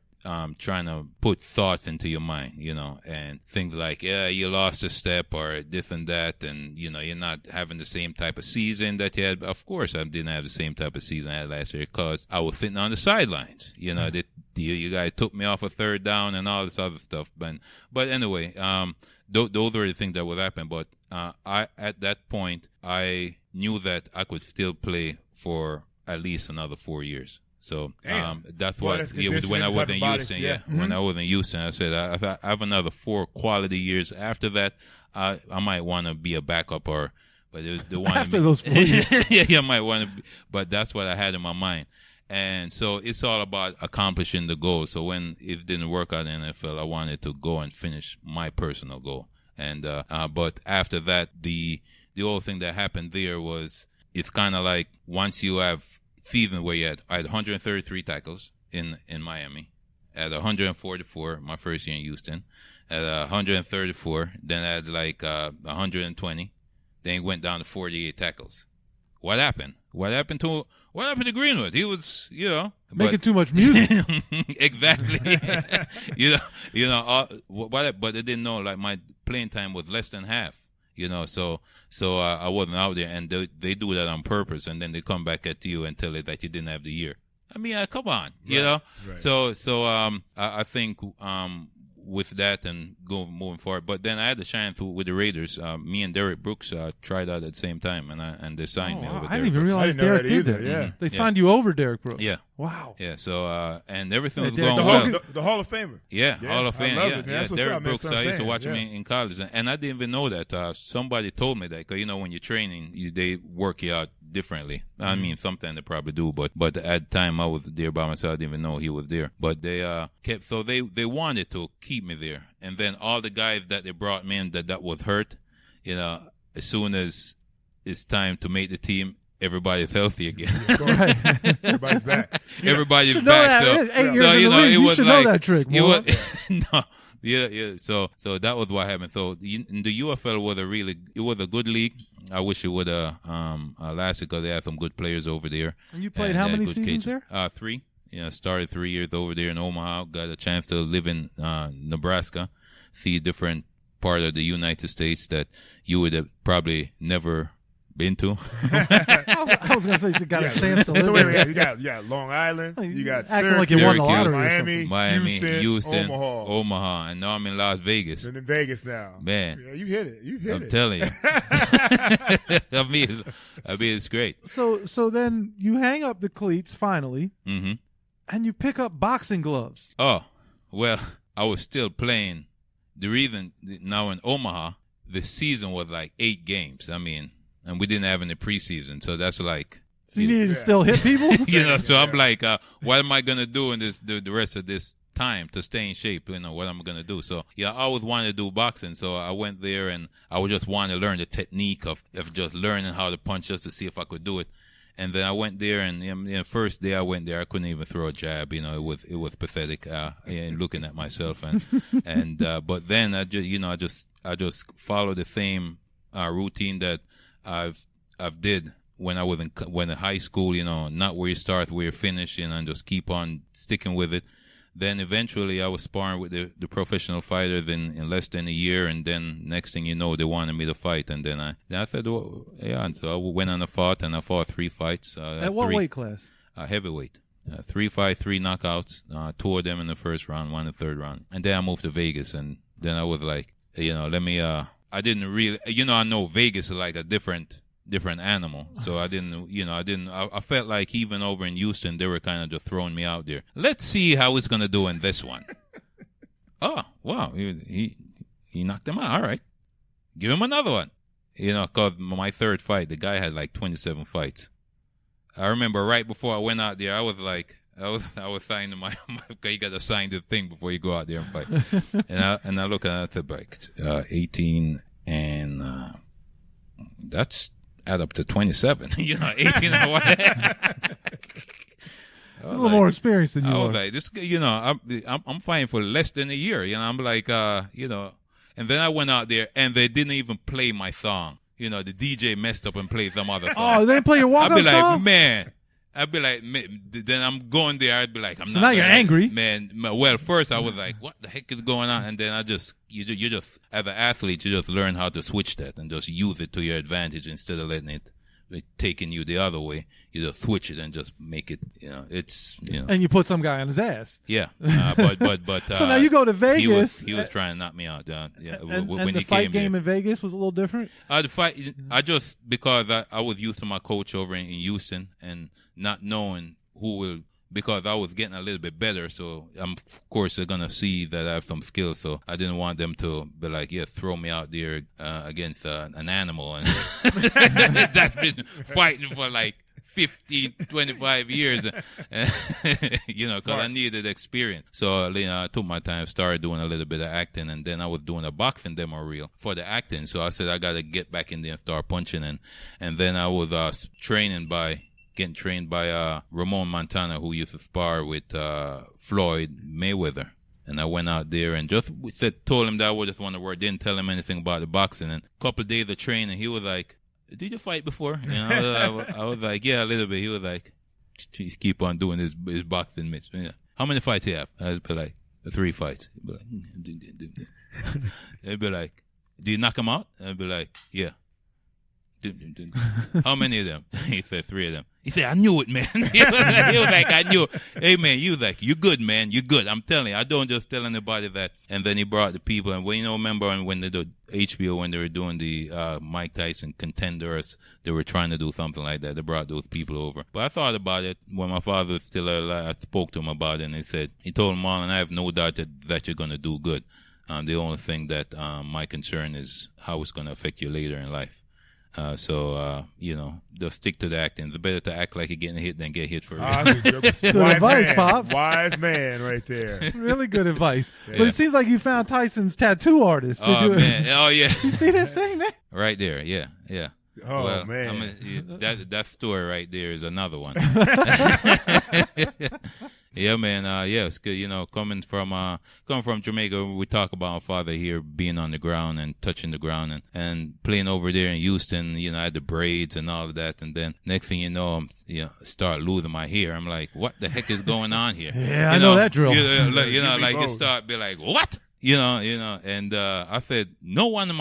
trying to put thought into your mind, and things like, you lost a step or this and that, and, you're not having the same type of season that you had. Of course, I didn't have the same type of season I had last year because I was sitting on the sidelines. You guys took me off a third down and all this other stuff. But anyway, those were the things that would happen. But at that point, I knew that I could still play for at least another 4 years. So that's when I was in Houston. When I was in Houston, I said I have another 4 quality years. After that, I might want to be a backup but after those 4 years, I might want to. But that's what I had in my mind. And so it's all about accomplishing the goal. So when it didn't work out in the NFL, I wanted to go and finish my personal goal. And but after that, the whole thing that happened there was, it's kind of like once you have season where I had 133 tackles in Miami, at 144 my first year in Houston, at 134, then I had like 120, then it went down to 48 tackles. What happened? What happened to Greenwood? He was, making too much music. Exactly. But they didn't know, like, my playing time was less than half. So I wasn't out there, and they do that on purpose, and then they come back at you and tell you that you didn't have the year. I mean, come on, Right. So I think with that and moving forward. But then I had to shine through with the Raiders. Me and Derek Brooks tried out at the same time, and they signed me over there. I didn't even realize Derek did that. Yeah. Mm-hmm. They signed you over Derek Brooks. Yeah. Wow. Yeah. So and everything was going well. The Hall of Famer. Yeah, Hall of Fame. Yeah. Derek Brooks. I used to watch him in college, and I didn't even know that. Somebody told me that, because when you're training, they work you out differently. I mean, sometimes they probably do, but at the time I was there by myself. I didn't even know he was there. But they kept, so they wanted to keep me there. And then all the guys that they brought me in that was hurt, as soon as it's time to make the team, everybody's healthy again. Right. Everybody's back. Everybody's back. So, 8 years in the league, you should know that trick. No. Yeah. So that was what happened. So the UFL was a good league. I wish it would have lasted, because they had some good players over there. And you played how many seasons there? 3. Started 3 years over there in Omaha. Got a chance to live in Nebraska, see a different part of the United States that you would have probably never been to. I was going to say you got a chance to live there. You got Long Island. You got acting like you won the Miami, lottery Houston, Omaha, and now I'm in Las Vegas. And in Vegas now. Man, yeah, you hit it. I'm telling you. I mean, it's great. So then you hang up the cleats finally, and you pick up boxing gloves. Oh, well, I was still playing. The reason now in Omaha, the season was like 8 games. I mean, and we didn't have any preseason, so that's like. So you needed to still hit people? So I'm like, what am I going to do in the rest of this time to stay in shape? What am I going to do? So, I always wanted to do boxing, so I went there, and I would just want to learn the technique of just learning how to punch, just to see if I could do it. And then I went there, and the first day I went there, I couldn't even throw a jab. It was pathetic. Looking at myself, and but then I just followed the same routine that I've did when I was in high school. Not where you start, where you finish, and just keep on sticking with it. then eventually I was sparring with the professional fighter then in less than a year, and then next thing you know, they wanted me to fight, and then I said, well, yeah, and so I went on and I fought 3 fights. At what weight class? Heavyweight. 3 fights, 3 knockouts, 2 of them in the first round, 1 in the third round. And then I moved to Vegas, and then I was like, let me, I didn't really, I know Vegas is like a different animal. So I felt like even over in Houston, they were kind of just throwing me out there. Let's see how he's going to do in this one. Oh, wow. He knocked him out. All right. Give him another one. Because my third fight, the guy had like 27 fights. I remember right before I went out there, I was like, I was signing my you got to sign the thing before you go out there and fight. and I look at the like 18 and that's add up to 27. 18 and what? A little more experience than you I are. was like, this, I'm fighting for less than a year. I'm like, and then I went out there and they didn't even play my song. The DJ messed up and played some other song. Oh, they didn't play your walk-up song? I'd be like, then I'm going there. I'd be like, so now you're angry, man. Well, first I was like, what the heck is going on? And then I just, you just as an athlete, you just learn how to switch that and just use it to your advantage instead of letting it taking you the other way. You just switch it and just make it, And you put some guy on his ass. Yeah, but. So now you go to Vegas. He was trying to knock me out. Yeah, and when the he fight came game there. in Vegas was a little different. The fight, because I was used to my coach over in Houston and not knowing who will. Because I was getting a little bit better, so of course they're gonna see that I have some skills. So I didn't want them to be like, yeah, throw me out there against an animal, and that's been fighting for like 15, 25 years, because I needed experience. So I took my time, started doing a little bit of acting, and then I was doing a boxing demo reel for the acting. So I said I got to get back in there and start punching, and then I was getting trained by Ramon Montana, who used to spar with Floyd Mayweather. And I went out there and just told him that I just want to work. Didn't tell him anything about the boxing. And a couple of days of training, he was like, did you fight before? I was like, yeah, a little bit. He was like, he's keep on doing his boxing mitts. How many fights do you have? I'd be like, 3 fights. He'd be like, they'd be like, do you knock him out? I'd be like, yeah. How many of them? He said 3 of them. He said, I knew it, man. he was like, I knew it. Hey, man, you like, you good, man. You good. I'm telling you. I don't just tell anybody that. And then he brought the people. And remember when they did HBO, when they were doing the Mike Tyson Contenders, they were trying to do something like that. They brought those people over. But I thought about it when my father was still alive. I spoke to him about it, and he told him, Marlon, I have no doubt that you're going to do good. The only thing that my concern is how it's going to affect you later in life. Just stick to the acting. It's better to act like you're getting hit than get hit for real. Good advice, Pops. Wise man right there. Really good advice. Yeah. But it seems like you found Tyson's tattoo artist to do man. it. Oh, yeah. You see this thing, man? Right there, yeah. Oh, well, man. That story right there is another one. Yeah, man. It's good. Coming from Jamaica, we talk about our father here being on the ground and touching the ground and playing over there in Houston. I had the braids and all of that, and then next thing you know, I'm start losing my hair. I'm like, what the heck is going on here? Yeah, I know that drill. You start be like, what? And I said, no one in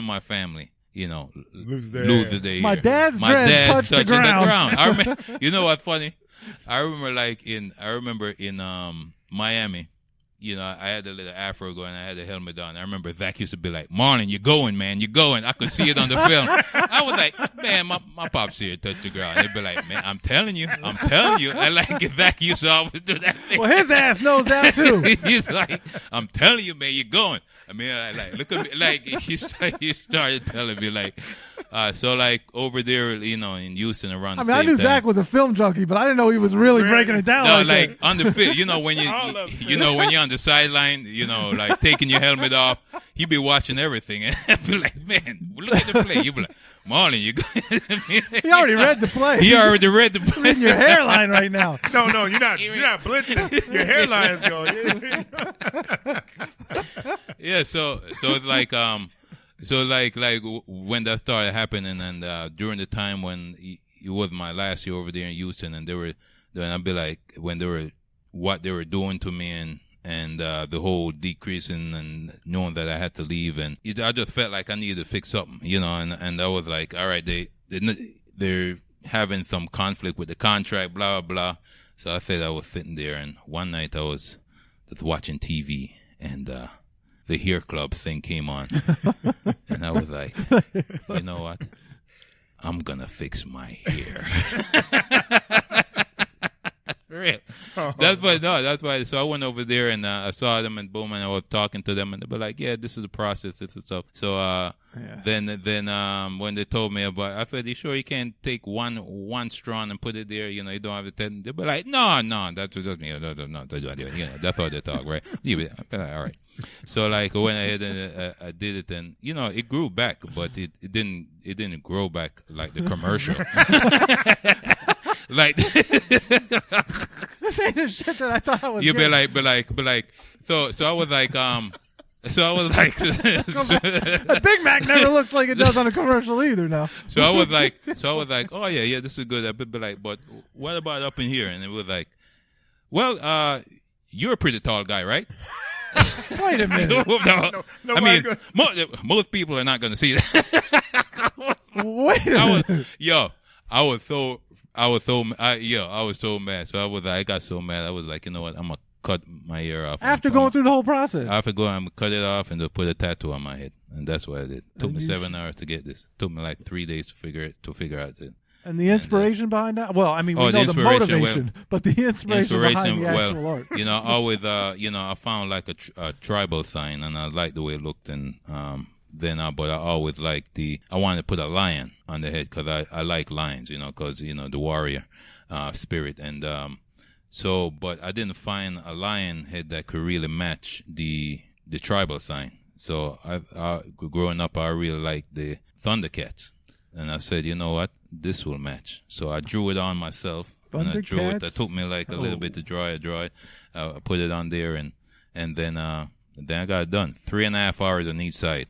my family. Loses their hair. My dad's dreads touched the ground. I remember, what's funny? I remember in Miami, I had a little afro going, I had the helmet on. I remember Zach used to be like, Marlon, you're going, man, you're going. I could see it on the film. I was like, man, my pops here touched the ground. They'd be like, man, I'm telling you. I like it. Zach used to always do that thing. Well, his ass knows that too. He's like, I'm telling you, man, you're going. I mean, look at me, like, he started telling me, like, so like over there, in Houston around the same time. I knew Zach was a film junkie, but I didn't know he was really breaking it down. No, like on the field, when when you're on the sideline, like taking your helmet off, he be watching everything, and I'd be like, man, look at the play. You be like, Marlon, you go. He already read the play. He already read the play. Reading your hairline right now. No, you're not blitzing. Your hairline is going. Yeah, so it's like So like when that started happening, and during the time when it was my last year over there in Houston, and I'd be like, when they were what they were doing to me and the whole decreasing and knowing that I had to leave. And I just felt like I needed to fix something, and I was like, all right, they're having some conflict with the contract, blah, blah, blah. So I said I was sitting there, and one night I was just watching TV, and the Hair Club thing came on. And I was like, you know what? I'm going to fix my hair. For real. That's why. So I went over there and I saw them and boom, and I was talking to them and they were like, yeah, this is the process, this is stuff. So then when they told me about, I said, you sure you can't take one strand and put it there? You don't have to. They were like, no, that's just me. No, that's how they talk, right? All right. So like I went ahead and I did it, and it grew back, but it didn't grow back like the commercial. Like this ain't the shit that I thought I was. You be like. So I was like, a Big Mac never looks like it does on a commercial either now. So I was like, oh yeah, this is good. I be like, but what about up in here? And it was like, well, you're a pretty tall guy, right? Wait a minute. I mean, most people are not going to see that. Wait a minute. I was so mad. So I got so mad. I was like, you know what? I'm going to cut my hair off. After going through the whole process? I'm going to cut it off and put a tattoo on my head. And that's what I did. Took me 7 hours to get this. Took me like 3 days to figure out it. And the inspiration behind that? Well, I mean, we know the motivation, but the inspiration behind the actual art. Always, I found like a tribal sign, and I liked the way it looked, and but I always liked I wanted to put a lion on the head because I like lions, because, the warrior spirit. And but I didn't find a lion head that could really match the tribal sign. So I growing up, I really liked the Thundercats. And I said, you know what? This will match. So I drew it on myself. And I drew it. That took me like a little bit to draw it. I put it on there, and then I got it done. 3.5 hours on each side.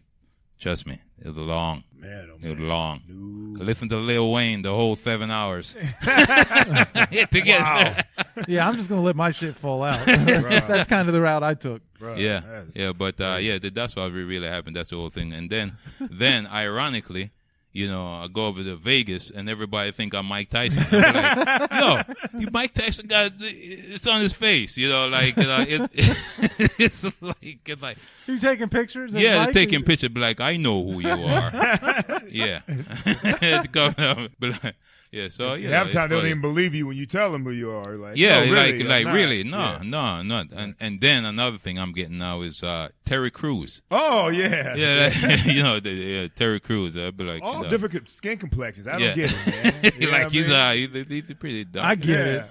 Trust me, it was long. Man, it was long. I listened to Lil Wayne the whole 7 hours. To get there. Yeah, I'm just gonna let my shit fall out. That's kind of the route I took. Bro, but that's what really happened. That's the whole thing. And then ironically, I go over to Vegas and everybody think I'm Mike Tyson. I'm like, no, Mike Tyson it's on his face. It's like. You taking pictures? Yeah, they're taking pictures. But like, I know who you are. Yeah. Yeah, so half the time they don't even believe you when you tell them who you are. Like, yeah, no, really, really, no. And then another thing I'm getting now is Terry Crews. Oh yeah, yeah, Terry Crews. I'd be like, all different skin complexions. I don't get it, man. Like he's pretty dark. I get it.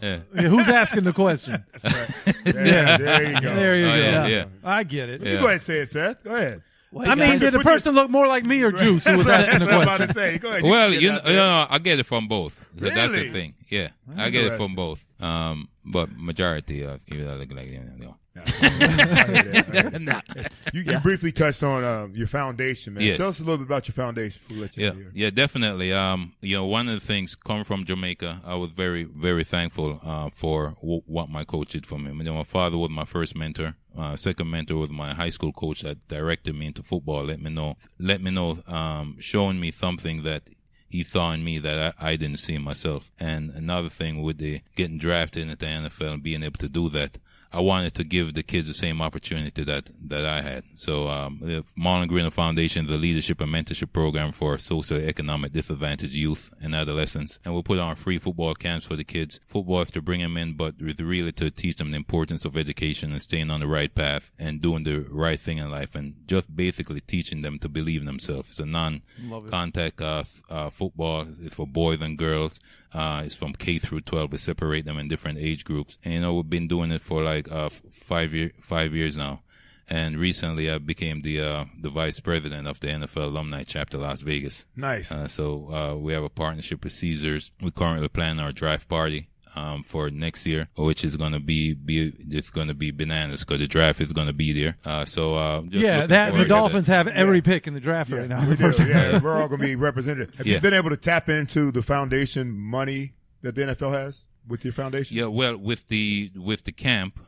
Yeah. Who's asking the question? That's right. There you go. There you go. Yeah. I get it. You go ahead and say it, Seth. Go ahead. I mean, did the person look more like me or Juice who was asking the question? I'm about to say. Go ahead. Well, I get it from both. So really? That's the thing. Yeah, I get it from both. But majority of people look like You briefly touched on your foundation, man. Yes. Tell us a little bit about your foundation before we let you here. Yeah, definitely. One of the things coming from Jamaica, I was very, very thankful for what my coach did for me. My father was my first mentor. Second mentor was my high school coach that directed me into football. Let me know, showing me something that he saw in me that I didn't see in myself. And another thing with getting drafted into the NFL and being able to do that, I wanted to give the kids the same opportunity that I had. So the Morlon Greenwood Foundation, the leadership and mentorship program for socioeconomic disadvantaged youth and adolescents. And we'll put on free football camps for the kids. Football is to bring them in, but really to teach them the importance of education and staying on the right path and doing the right thing in life, and just basically teaching them to believe in themselves. It's a non-contact football. It's for boys and girls. It's from K through 12. We separate them in different age groups. And, we've been doing it for like 5 years now. And recently I became the vice president of the NFL Alumni Chapter Las Vegas. Nice. So we have a partnership with Caesars. We currently plan our draft party for next year, which is going to be it's going to be bananas because the draft is going to be there. The Dolphins have every pick in the draft right now. We do. Yeah, we're all going to be represented. Have you been able to tap into the foundation money that the NFL has? with your foundation? Yeah, well, with the camp,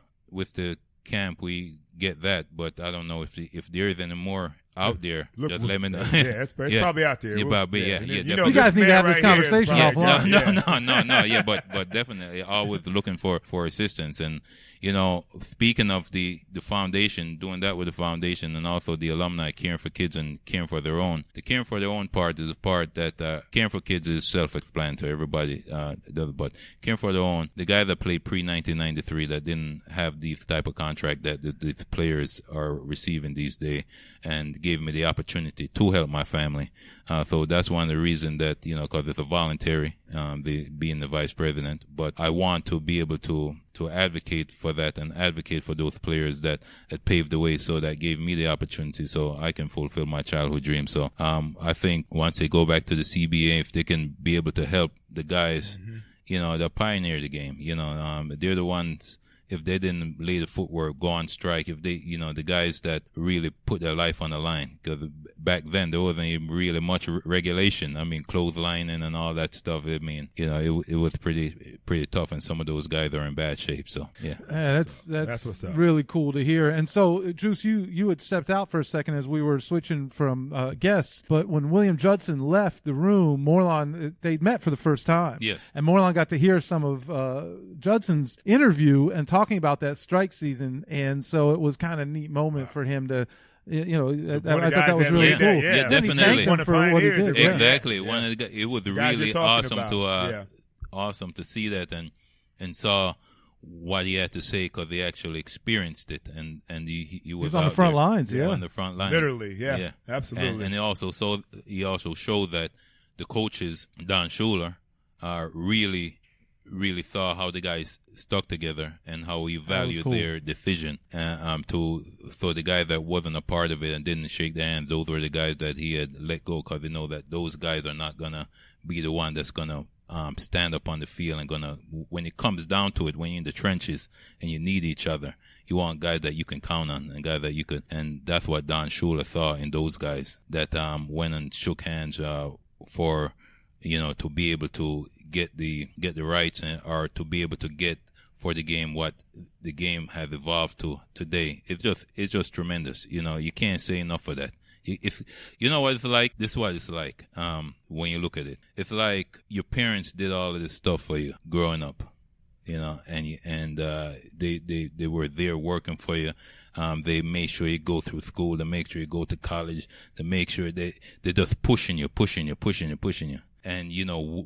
we get that, but I don't know if there is any more out there. Just let me know. Yeah, it's probably out there. You guys need to have this conversation offline. No. Yeah, but definitely always looking for assistance. And speaking of the foundation, doing that with the foundation, and also the alumni caring for kids and caring for their own. The caring for their own part is a part that caring for kids is self-explanatory. Everybody does, but caring for their own. The guy that played pre-1993 that didn't have the type of contract that the players are receiving these days, and gave me the opportunity to help my family. So that's one of the reasons that, because it's a voluntary, being the vice president. But I want to be able to advocate for that and advocate for those players that paved the way, so that gave me the opportunity so I can fulfill my childhood dream. So I think once they go back to the CBA, if they can be able to help the guys, that pioneer the game, they're the ones. If they didn't lay the footwork, go on strike, if they, the guys that really put their life on the line, because back then there wasn't even really much regulation. I mean, clotheslining and all that stuff. I mean, it was pretty tough, and some of those guys are in bad shape. So yeah, that's what's up. Really cool to hear. And so, Juice, you had stepped out for a second as we were switching from guests, but when William Judson left the room, Morlon, they met for the first time. Yes, and Morlon got to hear some of Judson's interview and talking about that strike season, and so it was kind of a neat moment for him to, I thought that was really cool. Yeah, definitely. For what he did. Exactly. It was really awesome to see that and saw what he had to say, because he actually experienced it, and he was on the front lines. On the front line, literally. Yeah. Absolutely. And he also showed that the coaches, Don Shula, really saw how the guys stuck together and how he valued their decision. So the guy that wasn't a part of it and didn't shake their hands, those were the guys that he had let go, because they know that those guys are not gonna be the one that's gonna stand up on the field and gonna, when it comes down to it, when you're in the trenches and you need each other, you want guys that you can count on and guys that you could. And that's what Don Shula saw in those guys that went and shook hands for to be able to get the rights, or to be able to get for the game what the game has evolved to today. It's just tremendous. You can't say enough for that. If you know what it's like, this is what it's like. When you look at it, it's like your parents did all of this stuff for you growing up, and they were there working for you. They made sure you go through school, they make sure you go to college, they make sure they're just pushing you. And,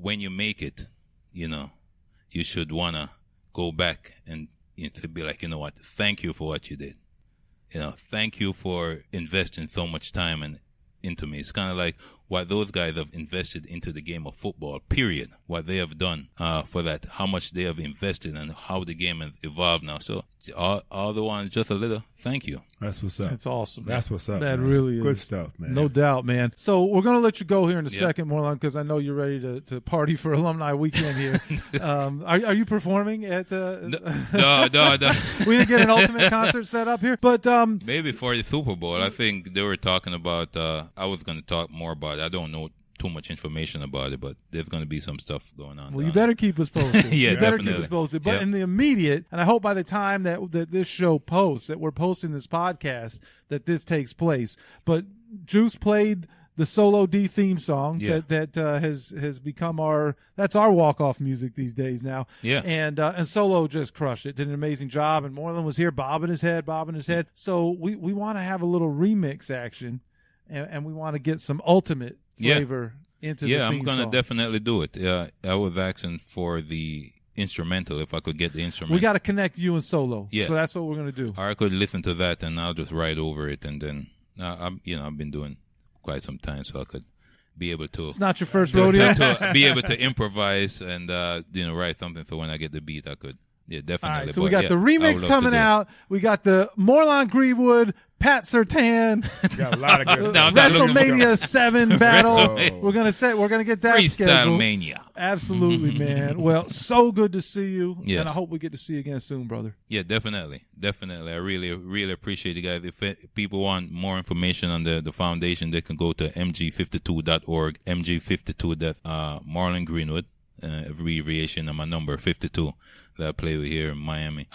when you make it, you should want to go back and to be like, what, thank you for what you did. Thank you for investing so much time into me. It's kind of like what those guys have invested into the game of football, period. What they have done for that, how much they have invested, and how the game has evolved now. So all the ones, just a little thank you. That's what's up. That's awesome. That's what's up. That man. really is good stuff, man. No doubt, man. So we're gonna let you go here in a second, Morlon, because I know you're ready to party for alumni weekend here. Are you performing at the? No. We didn't get an ultimate concert set up here, but maybe for the Super Bowl. I think they were talking about. I was going to talk more about it. I don't know too much information about it, but there's going to be some stuff going on. Well, you better keep us posted. You better keep us posted. But in the immediate, and I hope by the time that this show posts, that we're posting this podcast, that this takes place. But Juice played the Solo D theme song that has become that's our walk-off music these days now. Yeah. And Solo just crushed it, did an amazing job, and Morlon was here bobbing his head. So we want to have a little remix action, and we want to get some ultimate flavor into the theme I'm going to definitely do it. Yeah, I was asking for the instrumental, if I could get the instrumental. We got to connect you and Solo. Yeah. So that's what we're going to do. Or I could listen to that, and I'll just write over it, and then I've been doing quite some time, so I could be able to. It's not your first rodeo. To be able to improvise and write something, so when I get the beat, I could. Yeah, definitely. All right, so we got the remix coming out. We got the Morlon Greenwood, Pat Surtain, got a lot of good WrestleMania 7 battle. We're gonna get that Freestyle Mania. Absolutely, man. Well, so good to see you, yes. And I hope we get to see you again soon, brother. Yeah, definitely. I really appreciate you guys. If people want more information on the foundation, they can go to mg52.org, mg52. Morlon Greenwood. abbreviation of my number 52 that I play with here in Miami,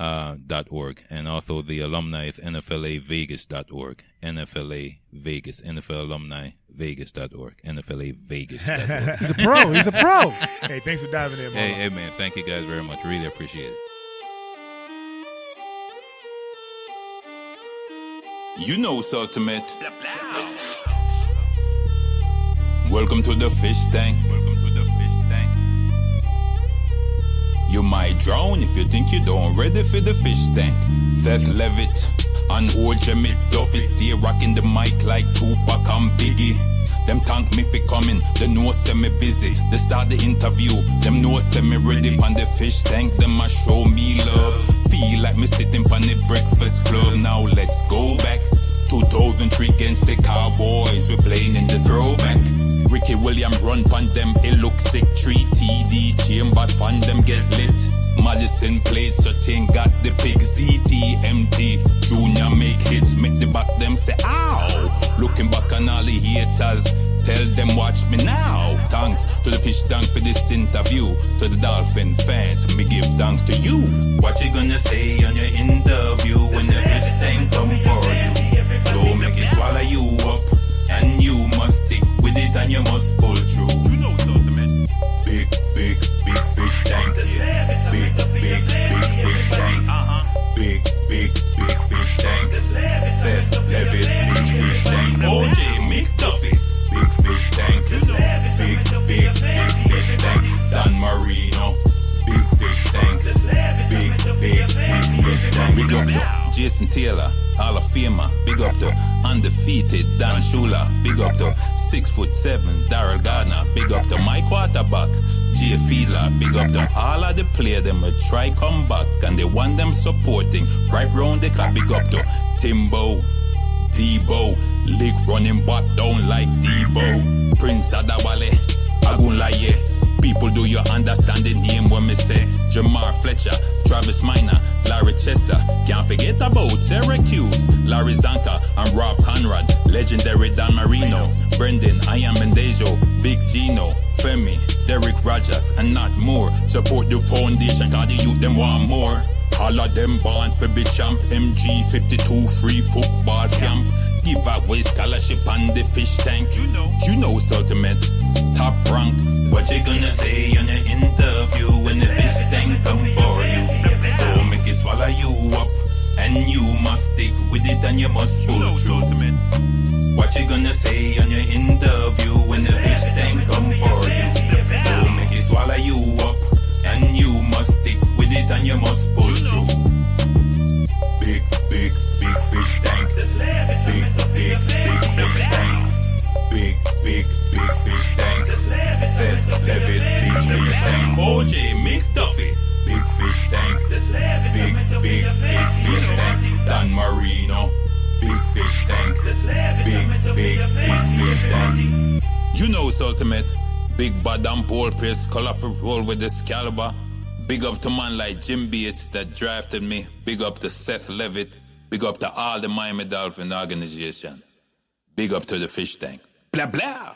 .org. And also the alumni is NFLAVegas.org. NFLA Vegas. NFL Alumni Vegas.org. NFLA Vegas.org. He's a pro. He's a pro. Hey, thanks for diving in, Morlon. Hey, man. Thank you guys very much. Really appreciate it. You know, Ultimate. Welcome to the fish tank. You might drown if you think you don't ready for the fish tank. Seth Levitt and old Jamaica Duffy stay rocking the mic like Tupac and Biggie. Them thank me for coming, they know say me busy. They start the interview, them know say me ready. On the fish tank, them a show me love. Feel like me sitting on the breakfast club. Now let's go back 2003 against the Cowboys. We're playing in the throwback. Ricky Williams run pon them, it look sick. 3 TD chamber fun them get lit. Madison played, Surtain got the pick. ZTMT Junior make hits, make the back them say ow. Looking back on all the haters, tell them watch me now. Thanks to the fish tank for this interview. To the Dolphin fans, me give thanks to you. What you gonna say on your interview when the fish tank come for you? Don't make it swallow you up, and you must stick with it and you must pull through. You know it's ultimate. Big fish tank. Big fish tank. Big fish tank. Seth Levitt, big fish tank. OJ McDuffie, big fish tank. Big fish tank. Dan Marino, big fish tank. Big fish tank. Big up to Jason Taylor, Hall of Famer. Big up to undefeated Dan Shula. Big up to 6'7" Darrell Gardner. Big up to my quarterback Jay Fiedler. Big up to all of the players them a try come back and they want them supporting right round the clock. Big up to Timbo, Debo, Lick running back down like Debo. Prince Adawale, Agunlaye. People, do you understand the name when me say Jamar Fletcher, Travis Minor, Larry Chesser. Can't forget about Syracuse, Larry Zanka and Rob Conrad. Legendary Dan Marino, Brendan, I Am Mendejo, Big Gino, Femi, Derek Rogers, and not more. Support the foundation, cause the youth them want more. All of them born for be champ. MG52 free football camp. Give away scholarship on the fish tank. You know it's ultimate. Top rank. What you gonna say on your interview when the fish tank come for you? Don't make it swallow you up, and you must stick with it and you must pull through. What you gonna say on your interview when the fish tank come for you? Don't make it swallow you up, and you must stick with it and you must pull through. Big fish tank. Big fish tank. Big fish tank. Seth Levitt, big fish tank. OJ McDuffie, big fish tank. Big fish tank. Dan Marino, big fish tank. Big fish tank. You know it's ultimate. Big bad and pole press, colorful roll with the Excalibur. Big up to man like Jim Bates that drafted me. Big up to Seth Levitt. Big up to all the Miami Dolphins organization. Big up to the fish tank. Blah, blah.